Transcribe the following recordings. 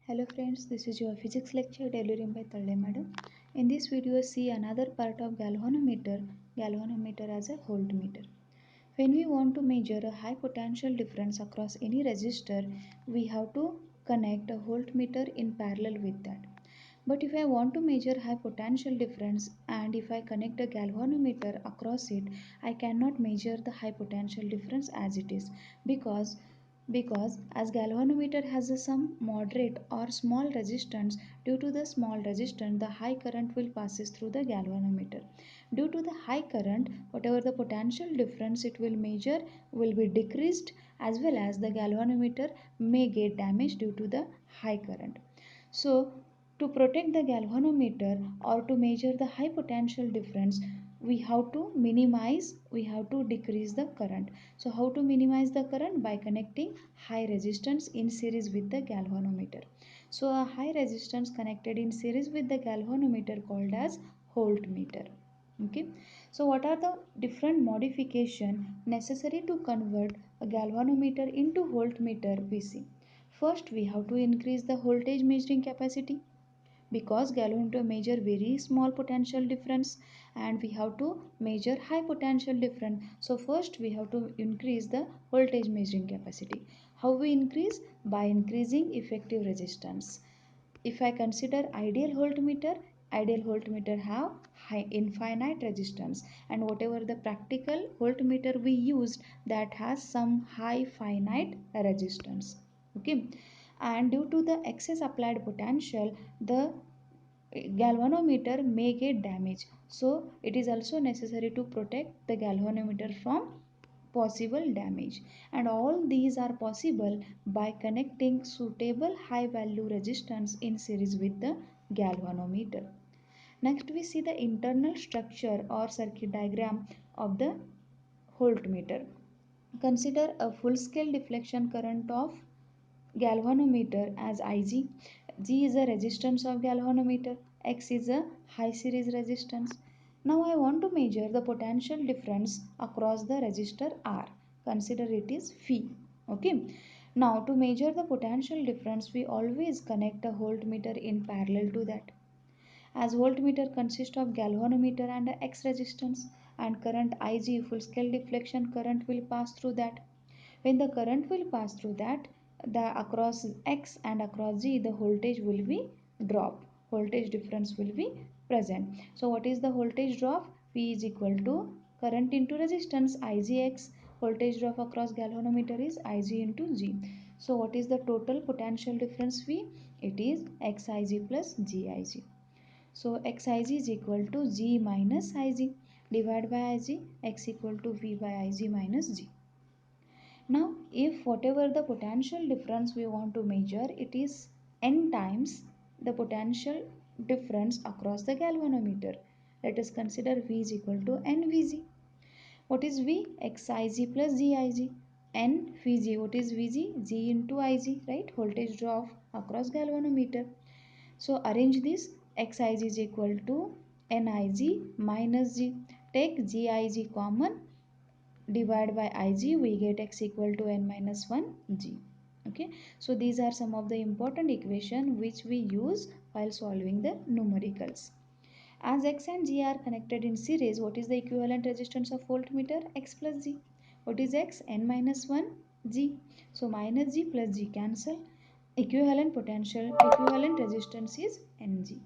Hello friends, this is your physics lecture delivering by Talle madam. In this video, see another part of galvanometer as a voltmeter. When we want to measure a high potential difference across any resistor, we have to connect a voltmeter in parallel with that. But if I want to measure high potential difference and if I connect a galvanometer across it, I cannot measure the high potential difference as it is because as galvanometer has some moderate or small resistance. Due to the small resistance, the high current will passes through the galvanometer. Due to the high current, whatever the potential difference it will measure will be decreased, as well as the galvanometer may get damaged due to the high current. So to protect the galvanometer or to measure the high potential difference, we have to decrease the current. So how to minimize the current? By connecting high resistance in series with the galvanometer. So a high resistance connected in series with the galvanometer called as voltmeter. Okay, so what are the different modification necessary to convert a galvanometer into voltmeter? We see first we have to increase the voltage measuring capacity, because galvanometer measure very small potential difference and we have to measure high potential difference. So first we have to increase the voltage measuring capacity. How we increase? By increasing effective resistance. If I consider ideal voltmeter have high infinite resistance, and whatever the practical voltmeter we used, that has some high finite resistance. Okay, and due to the excess applied potential, the galvanometer may get damaged. So it is also necessary to protect the galvanometer from possible damage, and all these are possible by connecting suitable high value resistance in series with the galvanometer. Next we see the internal structure or circuit diagram of the voltmeter. Consider a full scale deflection current of galvanometer as Ig. G is the resistance of galvanometer. X is a high series resistance. Now I want to measure the potential difference across the resistor R. Consider it is phi. Okay. Now to measure the potential difference, we always connect a voltmeter in parallel to that. As voltmeter consists of galvanometer and X resistance, and current Ig, full scale deflection current, will pass through that. When the current will pass through that, the across X and across G, the voltage will be dropped. Voltage difference will be present. So what is the voltage drop? V is equal to current into resistance Igx. Voltage drop across galvanometer is Ig into G. So what is the total potential difference V? It is Xig plus Gig. So Xig is equal to G minus Ig. Divide by Ig, X equal to V by Ig minus G. Now, if whatever the potential difference we want to measure, it is n times the potential difference across the galvanometer. Let us consider V is equal to nVg. What is V? Xig plus Gig. N Vg. What is Vg? G into Ig, right? Voltage drop across galvanometer. So arrange this. Xig is equal to Nig minus G. Take Gig common, divide by Ig, we get X equal to n minus 1 G. Okay, so these are some of the important equation which we use while solving the numericals. As X and G are connected in series, what is the equivalent resistance of voltmeter? X plus G. What is X? N minus 1 G. So minus G plus G cancel. Equivalent resistance is Ng.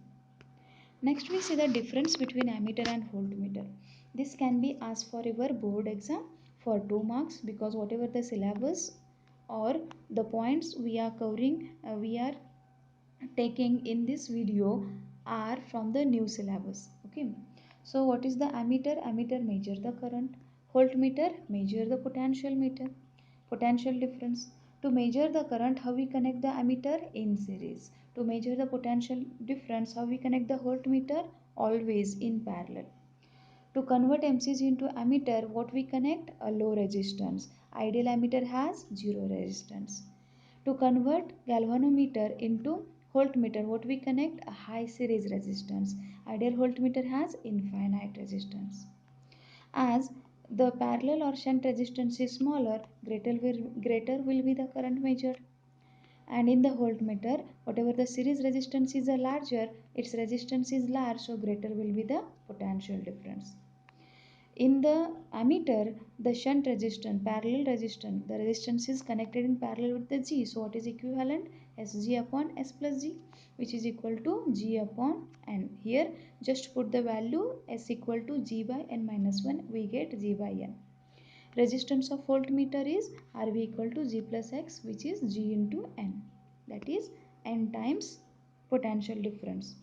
Next we see the difference between ammeter and voltmeter. This can be asked for your board exam for 2 marks, because whatever the syllabus or the points we are covering, we are taking in this video are from the new syllabus. Okay, so what is the ammeter? Ammeter measure the current. Voltmeter measure the potential difference. To measure the current, how we connect the ammeter? In series. To measure the potential difference, how we connect the voltmeter? Always in parallel. To convert MCG into ammeter, what we connect? A low resistance. Ideal ammeter has zero resistance. To convert galvanometer into voltmeter, what we connect? A high series resistance. Ideal voltmeter has infinite resistance. As the parallel or shunt resistance is smaller, greater will be the current measured. And in the voltmeter, whatever the series resistance is a larger, its resistance is large, so greater will be the potential difference. In the ammeter, the shunt resistance, parallel resistance, the resistance is connected in parallel with the G. So what is equivalent? Sg upon S plus G, which is equal to G upon N. Here just put the value S equal to G by N minus 1, we get G by N. Resistance of voltmeter is Rv equal to G plus X, which is G into N. That is N times potential difference.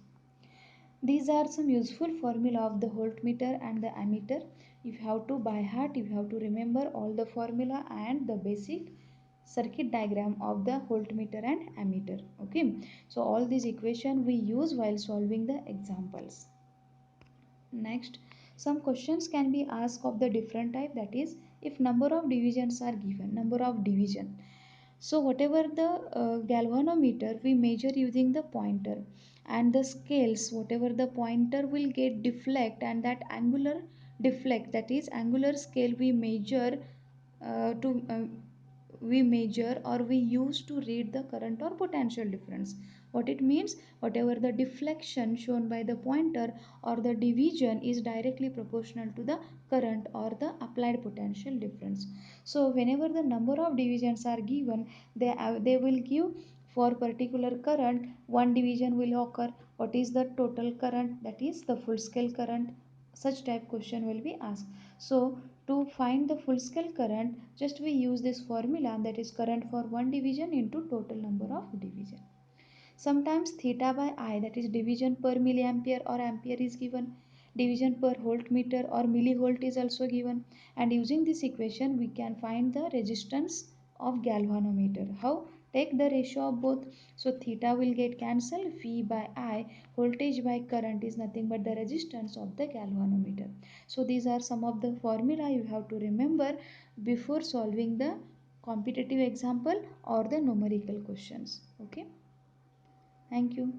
These are some useful formula of the voltmeter and the ammeter. If you have to by heart, if you have to remember all the formula and the basic circuit diagram of the voltmeter and ammeter. Okay, so all these equation we use while solving the examples. Next, some questions can be asked of the different type, that is if number of divisions are given, number of division. So whatever the galvanometer we measure using the pointer, and the scales whatever the pointer will get deflect, and that angular deflect, that is angular scale we measure to we measure or we use to read the current or potential difference. What it means, whatever the deflection shown by the pointer or the division is directly proportional to the current or the applied potential difference. So whenever the number of divisions are given, they will give for particular current one division will occur. What is the total current, that is the full scale current, such type question will be asked. So to find the full scale current, just we use this formula, that is current for one division into total number of division. Sometimes theta by I, that is division per milliampere or ampere is given, division per voltmeter or millivolt is also given, and using this equation we can find the resistance of galvanometer. How? Take the ratio of both. So theta will get cancelled, V by I, voltage by current is nothing but the resistance of the galvanometer. So these are some of the formula you have to remember before solving the competitive example or the numerical questions. Okay. Thank you.